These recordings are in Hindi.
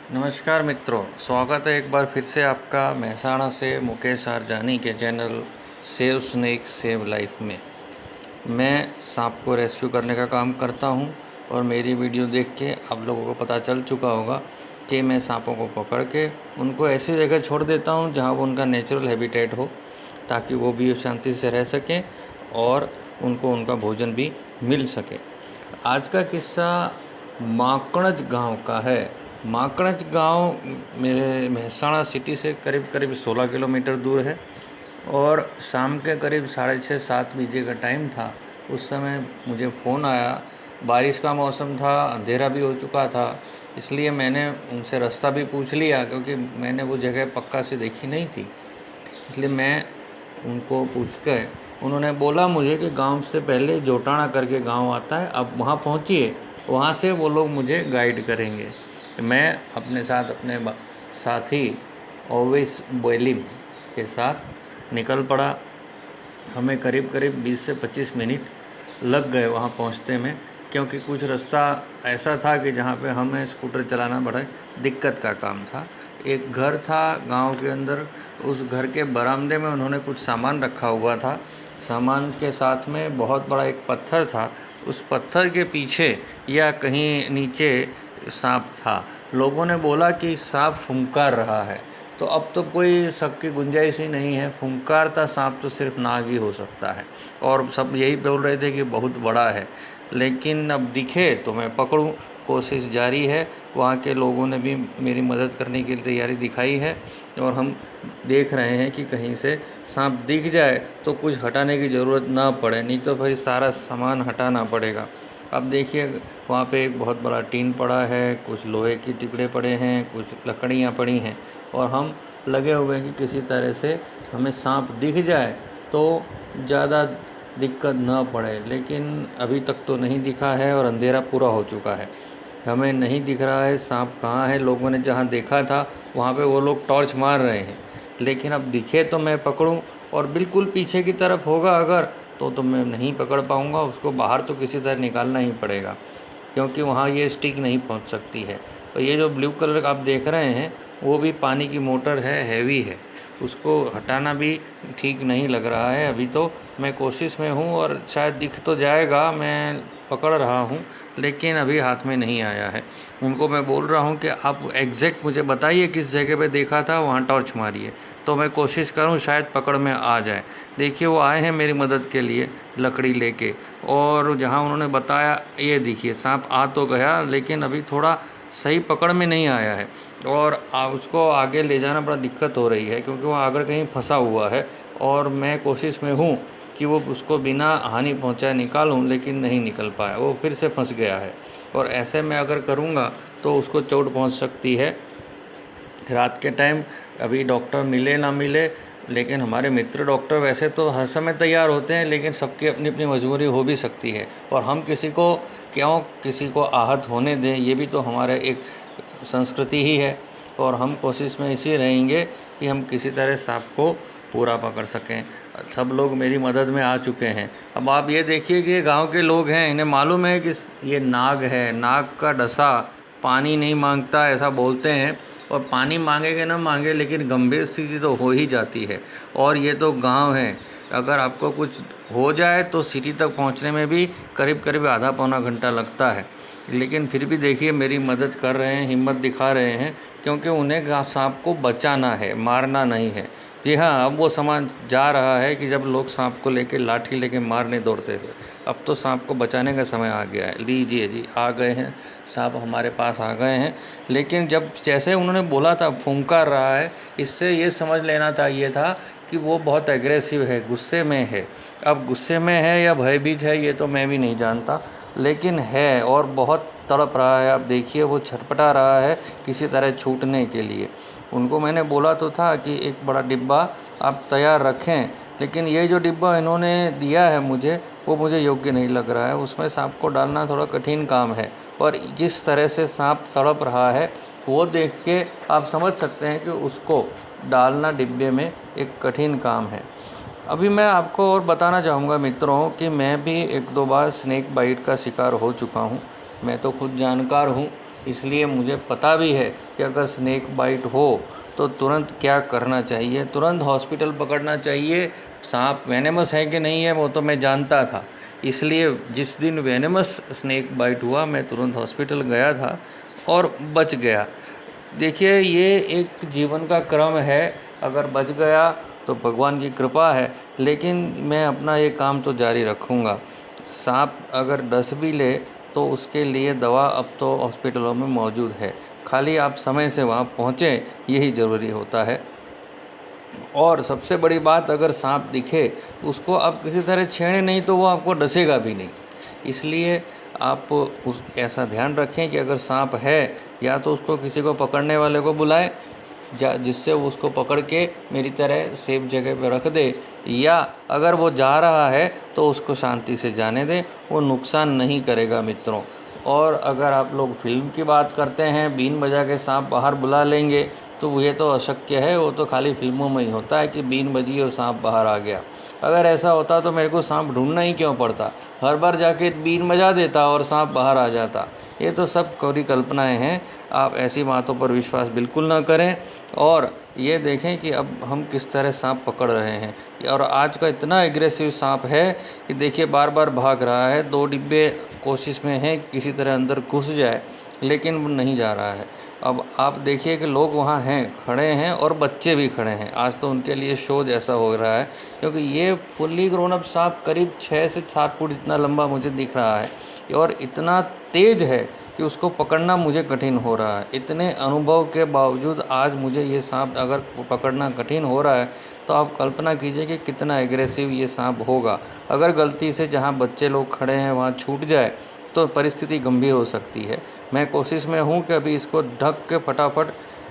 नमस्कार मित्रों, स्वागत है एक बार फिर से आपका मेहसाणा से मुकेश आरजानी के channel save snake save life में। मैं सांप को रेस्क्यू करने का काम करता हूं और मेरी वीडियो देख के आप लोगों को पता चल चुका होगा कि मैं सांपों को पकड़ के उनको ऐसी जगह छोड़ देता हूं जहां वो उनका नेचुरल हैबिटेट हो, ताकि वो भी शांति से रह सकें और उनको उनका भोजन भी मिल सके। आज का किस्सा माकणज गांव का है। माकणज गांव मेरे मेहसाणा सिटी से करीब करीब 16 किलोमीटर दूर है और शाम के करीब 6:30-7 बजे का टाइम था। उस समय मुझे फ़ोन आया। बारिश का मौसम था, अंधेरा भी हो चुका था, इसलिए मैंने उनसे रास्ता भी पूछ लिया क्योंकि मैंने वो जगह पक्का से देखी नहीं थी। इसलिए मैं उनको पूछ के उन्होंने बोला मुझे कि गांव से पहले जोटाणा करके गांव आता है, आप वहां पहुंचिए, वहां से वो लोग मुझे गाइड करेंगे। मैं अपने साथ अपने साथी ओवेस बोलिम के साथ निकल पड़ा। हमें करीब करीब 20 से 25 मिनट लग गए वहाँ पहुँचते में, क्योंकि कुछ रास्ता ऐसा था कि जहाँ पे हमें स्कूटर चलाना बड़ा दिक्कत का काम था। एक घर था गांव के अंदर, उस घर के बरामदे में उन्होंने कुछ सामान रखा हुआ था। सामान के साथ में बहुत बड़ा एक पत्थर था, उस पत्थर के पीछे या कहीं नीचे सांप था। लोगों ने बोला कि सांप फुंकार रहा है, तो अब तो कोई शक की गुंजाइश ही नहीं है। फुंकारता सांप तो सिर्फ नाग ही हो सकता है और सब यही बोल रहे थे कि बहुत बड़ा है, लेकिन अब दिखे तो मैं पकड़ूं। कोशिश जारी है। वहाँ के लोगों ने भी मेरी मदद करने की तैयारी दिखाई है और हम देख रहे हैं कि कहीं से सांप दिख जाए तो कुछ हटाने की ज़रूरत ना पड़े, नहीं तो फिर सारा सामान हटाना पड़ेगा। अब देखिए वहाँ पे एक बहुत बड़ा टीन पड़ा है, कुछ लोहे के टुकड़े पड़े हैं, कुछ लकड़ियाँ पड़ी हैं और हम लगे हुए हैं कि किसी तरह से हमें सांप दिख जाए तो ज़्यादा दिक्कत ना पड़े। लेकिन अभी तक तो नहीं दिखा है और अंधेरा पूरा हो चुका है, हमें नहीं दिख रहा है सांप कहाँ है। लोगों ने जहाँ देखा था वहाँ पे वो लोग टॉर्च मार रहे हैं, लेकिन अब दिखे तो मैं पकड़ूं, और बिल्कुल पीछे की तरफ होगा अगर तो मैं नहीं पकड़ पाऊँगा। उसको बाहर तो किसी तरह निकालना ही पड़ेगा, क्योंकि वहाँ ये स्टिक नहीं पहुँच सकती है। और ये जो ब्लू कलर का आप देख रहे हैं वो भी पानी की मोटर है, हैवी है, उसको हटाना भी ठीक नहीं लग रहा है। अभी तो मैं कोशिश में हूँ और शायद दिख तो जाएगा, मैं पकड़ रहा हूँ, लेकिन अभी हाथ में नहीं आया है। उनको मैं बोल रहा हूँ कि आप एग्जैक्ट मुझे बताइए किस जगह पे देखा था, वहाँ टॉर्च मारिए तो मैं कोशिश करूँ शायद पकड़ में आ जाए। देखिए वो आए हैं मेरी मदद के लिए लकड़ी लेके, और जहाँ उन्होंने बताया ये देखिए सांप आ तो गया, लेकिन अभी थोड़ा सही पकड़ में नहीं आया है और उसको आगे ले जाना बड़ा दिक्कत हो रही है, क्योंकि वो आगे कहीं फंसा हुआ है। और मैं कोशिश में हूँ कि वो उसको बिना हानि पहुँचाए निकालूं, लेकिन नहीं निकल पाया, वो फिर से फंस गया है। और ऐसे में अगर करूँगा तो उसको चोट पहुँच सकती है। रात के टाइम अभी डॉक्टर मिले ना मिले, लेकिन हमारे मित्र डॉक्टर वैसे तो हर समय तैयार होते हैं, लेकिन सबकी अपनी अपनी मजबूरी हो भी सकती है और हम किसी को आहत होने दें, ये भी तो हमारे एक संस्कृति ही है। और हम कोशिश में इसी रहेंगे कि हम किसी तरह सांप को पूरा पकड़ सकें। सब लोग मेरी मदद में आ चुके हैं। अब आप ये देखिए कि गांव के लोग हैं, इन्हें मालूम है कि ये नाग है, नाग का डसा पानी नहीं मांगता ऐसा बोलते हैं, और पानी मांगेंगे ना मांगे लेकिन गंभीर स्थिति तो हो ही जाती है। और ये तो गांव है, अगर आपको कुछ हो जाए तो सिटी तक पहुंचने में भी करीब करीब आधा पौना घंटा लगता है। लेकिन फिर भी देखिए मेरी मदद कर रहे हैं, हिम्मत दिखा रहे हैं, क्योंकि उन्हें सांप को बचाना है, मारना नहीं है। जी हाँ, अब वो समय जा रहा है कि जब लोग सांप को लेके लाठी लेके मारने दौड़ते थे, अब तो सांप को बचाने का समय आ गया है। लीजिए जी, आ गए हैं सांप, हमारे पास आ गए हैं। लेकिन जब जैसे उन्होंने बोला था फुंकार रहा है, इससे ये समझ लेना चाहिए था कि वो बहुत एग्रेसिव है, गुस्से में है। अब गुस्से में है या भयभीत है ये तो मैं भी नहीं जानता, लेकिन है और बहुत तड़प रहा है। आप देखिए वो छटपटा रहा है किसी तरह छूटने के लिए। उनको मैंने बोला तो था कि एक बड़ा डिब्बा आप तैयार रखें, लेकिन ये जो डिब्बा इन्होंने दिया है मुझे, वो मुझे योग्य नहीं लग रहा है। उसमें सांप को डालना थोड़ा कठिन काम है, और जिस तरह से सांप तड़प रहा है वो देख के आप समझ सकते हैं कि उसको डालना डिब्बे में एक कठिन काम है। अभी मैं आपको और बताना चाहूँगा मित्रों कि मैं भी 1-2 बार स्नेक बाइट का शिकार हो चुका हूँ। मैं तो खुद जानकार हूँ इसलिए मुझे पता भी है कि अगर स्नेक बाइट हो तो तुरंत क्या करना चाहिए, तुरंत हॉस्पिटल पकड़ना चाहिए। सांप वेनेमस है कि नहीं है वो तो मैं जानता था, इसलिए जिस दिन वेनेमस स्नेक बाइट हुआ मैं तुरंत हॉस्पिटल गया था और बच गया। देखिए ये एक जीवन का क्रम है, अगर बच गया तो भगवान की कृपा है, लेकिन मैं अपना ये काम तो जारी रखूँगा। सांप अगर डस भी ले तो उसके लिए दवा अब तो हॉस्पिटलों में मौजूद है, खाली आप समय से वहाँ पहुँचें यही ज़रूरी होता है। और सबसे बड़ी बात, अगर सांप दिखे उसको आप किसी तरह छेड़े नहीं तो वो आपको डसेगा भी नहीं। इसलिए आप उस ऐसा ध्यान रखें कि अगर सांप है या तो उसको किसी को पकड़ने वाले को बुलाए जिससे वो उसको पकड़ के मेरी तरह सेफ जगह पे रख दे, या अगर वो जा रहा है तो उसको शांति से जाने दें, वो नुकसान नहीं करेगा मित्रों। और अगर आप लोग फिल्म की बात करते हैं, बीन बजा के सांप बाहर बुला लेंगे, तो ये तो अशक्य है, वो तो खाली फिल्मों में ही होता है कि बीन बजी और सांप बाहर आ गया। अगर ऐसा होता तो मेरे को सांप ढूंढना ही क्यों पड़ता, हर बार जाके बीन बजा देता और सांप बाहर आ जाता। ये तो सब कोरी कल्पनाएं हैं, आप ऐसी बातों पर विश्वास बिल्कुल ना करें। और ये देखें कि अब हम किस तरह सांप पकड़ रहे हैं, और आज का इतना एग्रेसिव सांप है कि देखिए बार बार भाग रहा है। 2 डिब्बे कोशिश में हैं किसी तरह अंदर घुस जाए, लेकिन वो नहीं जा रहा है। अब आप देखिए कि लोग वहाँ हैं, खड़े हैं, और बच्चे भी खड़े हैं। आज तो उनके लिए शो जैसा हो रहा है, क्योंकि ये फुल्ली ग्रोन अप सांप करीब 6 से 7 फुट इतना लंबा मुझे दिख रहा है, और इतना तेज़ है कि उसको पकड़ना मुझे कठिन हो रहा है। इतने अनुभव के बावजूद आज मुझे ये सांप अगर पकड़ना कठिन हो रहा है, तो आप कल्पना कीजिए कि कितना एग्रेसिव ये सांप होगा। अगर गलती से जहाँ बच्चे लोग खड़े हैं वहाँ छूट जाए तो परिस्थिति गंभीर हो सकती है। मैं कोशिश में हूँ कि अभी इसको ढक के फटाफट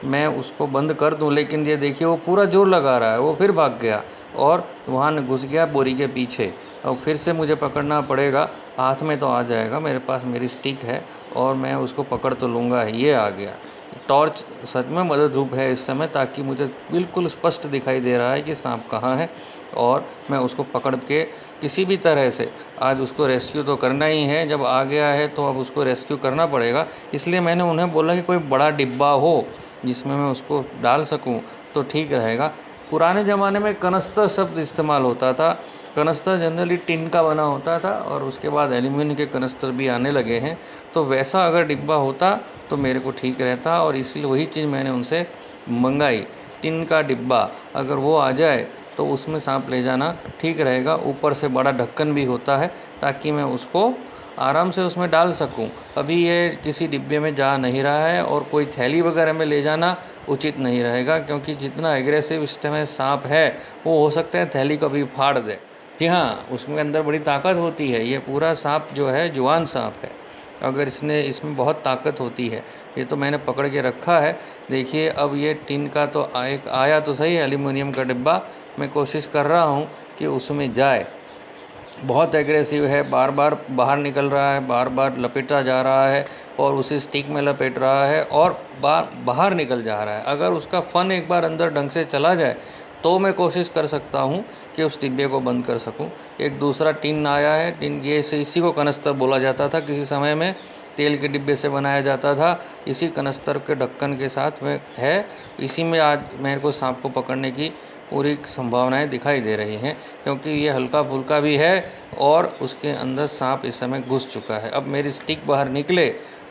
मैं उसको बंद कर दूं, लेकिन ये देखिए वो पूरा जोर लगा रहा है, वो फिर भाग गया और वहाँ घुस गया बोरी के पीछे। और फिर से मुझे पकड़ना पड़ेगा, हाथ में तो आ जाएगा, मेरे पास मेरी स्टिक है और मैं उसको पकड़ तो लूँगा। ये आ गया। टॉर्च सच में मदद रूप है इस समय, ताकि मुझे बिल्कुल स्पष्ट दिखाई दे रहा है कि सांप कहाँ है, और मैं उसको पकड़ के किसी भी तरह से आज उसको रेस्क्यू तो करना ही है। जब आ गया है तो अब उसको रेस्क्यू करना पड़ेगा। इसलिए मैंने उन्हें बोला कि कोई बड़ा डिब्बा हो जिसमें मैं उसको डाल सकूं तो ठीक रहेगा। पुराने ज़माने में कनस्तर शब्द इस्तेमाल होता था। कनस्तर जनरली टिन का बना होता था, और उसके बाद एल्यूमिनियम के कनस्तर भी आने लगे हैं। तो वैसा अगर डिब्बा होता तो मेरे को ठीक रहता, और इसलिए वही चीज़ मैंने उनसे मंगाई। टिन का डिब्बा अगर वो आ जाए तो उसमें सांप ले जाना ठीक रहेगा। ऊपर से बड़ा ढक्कन भी होता है ताकि मैं उसको आराम से उसमें डाल सकूं। अभी ये किसी डिब्बे में जा नहीं रहा है, और कोई थैली वगैरह में ले जाना उचित नहीं रहेगा, क्योंकि जितना एग्रेसिव इस समय सांप है वो हो सकता है थैली को भी फाड़ दे। जी हाँ, उसमें अंदर बड़ी ताकत होती है। ये पूरा सांप जो है जुआन सांप है, अगर इसमें बहुत ताकत होती है। ये तो मैंने पकड़ के रखा है। देखिए अब ये टिन का तो एक आया तो सही, एल्यूमिनियम का डिब्बा। मैं कोशिश कर रहा हूँ कि उसमें जाए। बहुत एग्रेसिव है, बार बार बाहर निकल रहा है, बार बार लपेटा जा रहा है, और उसे स्टिक में लपेट रहा है और बाहर निकल जा रहा है। अगर उसका फन एक बार अंदर ढंग से चला जाए तो मैं कोशिश कर सकता हूँ कि उस डिब्बे को बंद कर सकूँ। एक दूसरा टिन आया है। टिन ये इसी को कनस्तर बोला जाता था, किसी समय में तेल के डिब्बे से बनाया जाता था। इसी कनस्तर के ढक्कन के साथ में है। इसी में आज मेरे को सांप को पकड़ने की पूरी संभावनाएं दिखाई दे रही हैं, क्योंकि ये हल्का फुल्का भी है और उसके अंदर सांप इस समय घुस चुका है। अब मेरी स्टिक बाहर निकले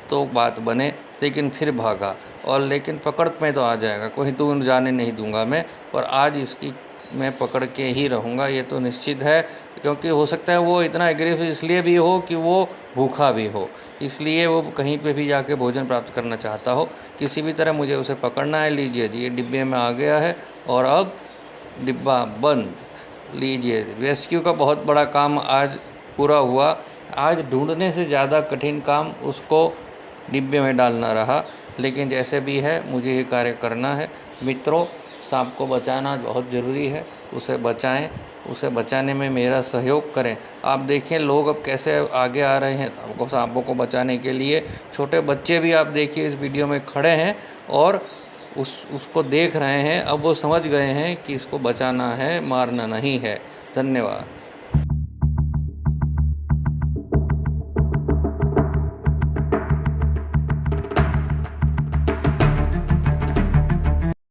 तो बात बने, लेकिन फिर भागा, और लेकिन पकड़ में तो आ जाएगा, कोई दूर जाने नहीं दूंगा मैं। और आज इसकी मैं पकड़ के ही रहूँगा, ये तो निश्चित है। क्योंकि हो सकता है वो इतना एग्रेसिव इसलिए भी हो कि वो भूखा भी हो, इसलिए वो कहीं पे भी जाके भोजन प्राप्त करना चाहता हो। किसी भी तरह मुझे उसे पकड़ना है। लीजिए जी, ये डिब्बे में आ गया है और अब डिब्बा बंद। लीजिए, रेस्क्यू का बहुत बड़ा काम आज पूरा हुआ। आज ढूंढने से ज़्यादा कठिन काम उसको डिब्बे में डालना रहा, लेकिन जैसे भी है मुझे ये कार्य करना है। मित्रों, सांप को बचाना बहुत ज़रूरी है। उसे बचाएं, उसे बचाने में मेरा सहयोग करें। आप देखें लोग अब कैसे आगे आ रहे हैं आपको सांपों को बचाने के लिए। छोटे बच्चे भी आप देखिए इस वीडियो में खड़े हैं और उसको देख रहे हैं। अब वो समझ गए हैं कि इसको बचाना है, मारना नहीं है। धन्यवाद।